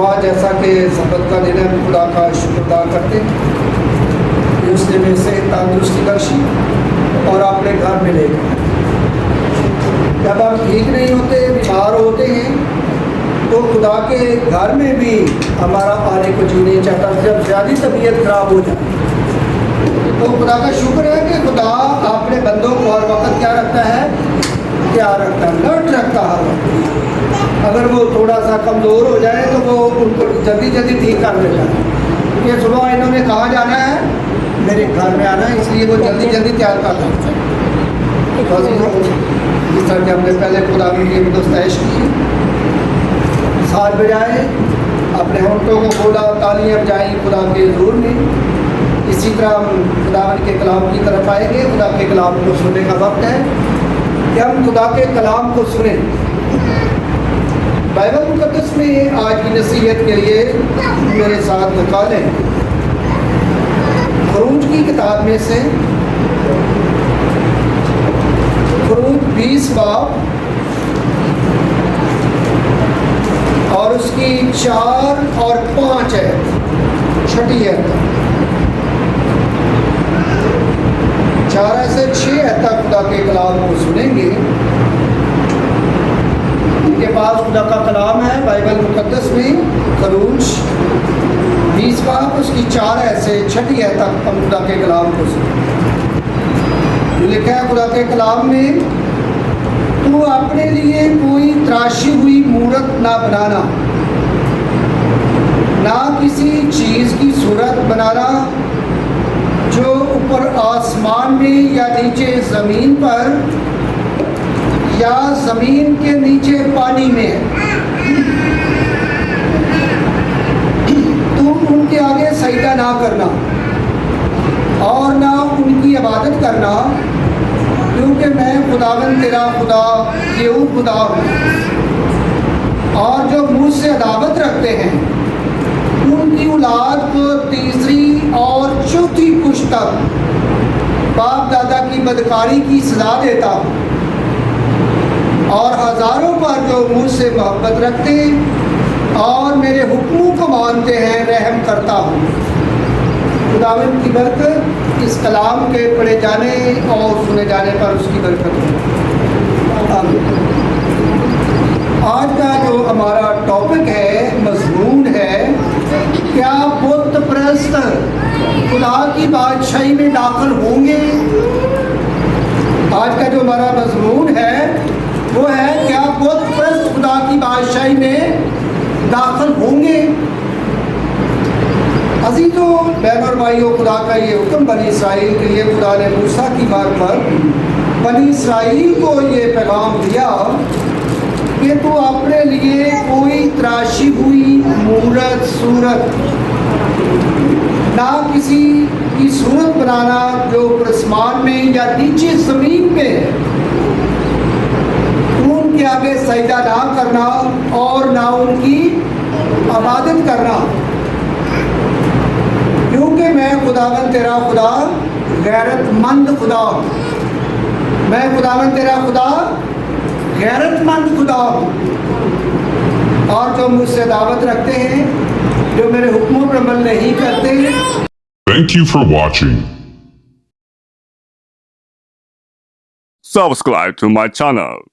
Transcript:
सुबह जैसा कि सबक का दिन है, खुदा का शुक्र अदा करते हैं कि उसने में से तंदुरुस्ती बख्शी और अपने घर में ले गए। जब हम ठीक नहीं होते, बीमार होते हैं, तो खुदा के घर में भी हमारा आने को जी नहीं चाहता। जब ज़्यादा तबीयत खराब हो जाए तो खुदा का शुक्र है कि खुदा अपने बंदों को हर वक्त क्या रखता है, रखता है, अलर्ट रखता है हर वक्त। अगर वो थोड़ा सा कमज़ोर हो जाए तो वो उनको जल्दी जल्दी ठीक कर देता है कि सुबह इन्होंने कहाँ जाना है, मेरे घर में आना है, इसलिए वो जल्दी जल्दी तैयार कर देता है। जिस तरह कि हमने पहले खुदा की मुस्तैश की, साथ बजाए, अपने होंठों को खोला, तालियां बजाई खुदा के ज़ोर में। इसी तरह हम खुदा के कलाम की तरफ आएंगे। खुदा के कलाम को सुनने का वक्त है कि हम खुदा के कलाम को सुने। बाइबल मुक़द्दस में आज की नसीहत के लिए मेरे साथ निकालें खरूज की किताब में से खरूज 20 बाब और उसकी 4 और 5 है, छठी है, 4 से 6 तक खुदा के कलाम को सुनेंगे। इनके पास खुदा का कलाम है बाइबल मुक़द्दस में, खरूज 20 बाब उसकी 4 से 6 तक हम खुदा के कलाम को सुनेंगे। लिखा है खुदा के कलाम में, तू अपने लिए कोई तराशी हुई मूरत ना बनाना, ना किसी चीज़ की सूरत बनाना जो ऊपर आसमान में या नीचे ज़मीन पर या ज़मीन के नीचे पानी में है। तू उनके आगे सजदा ना करना और ना उनकी इबादत करना, क्योंकि मैं खुदावंद तेरा खुदा केहू खुदा हूँ। और जो मुझसे अदावत रखते हैं उनकी औलाद को तीसरी और चौथी पुश्त तक बाप दादा की बदकारी की सज़ा देता हूँ। और हज़ारों पर जो मुझसे मोहब्बत रखते और मेरे हुक्मों को मानते हैं रहम करता हूँ। खुदावंद की बरकत इस कलाम के पढ़े जाने और सुने जाने पर उसकी बरकत हो। आज का जो हमारा टॉपिक है, मज़मून है, क्या बुत परस्त खुदा की बादशाही में दाखिल होंगे। आज का जो हमारा मज़मून है वो है, क्या बुत परस्त खुदा की बादशाही में दाखिल होंगे। अज़ीज़ों, बहनों और भाइयों, खुदा का ये हुक्म बनी इसराइल के लिए खुदा ने मूसा की बात पर बनी इसराइल को ये पैगाम दिया कि तू अपने लिए कोई तराशी हुई मूरत सूरत, ना किसी की सूरत बनाना जो आसमान में या नीचे ज़मीन पे है, उनके आगे सजदा ना करना और ना उनकी इबादत करना, क्योंकि मैं खुदावंद तेरा खुदा गैरतमंद खुदा हूँ। मैं खुदावंद तेरा खुदा गैरतमंद खुदा हूँ। और जो मुझसे दावत रखते हैं, जो मेरे हुक्मों पर अमल नहीं करते। Thank you for watching. Subscribe to my channel.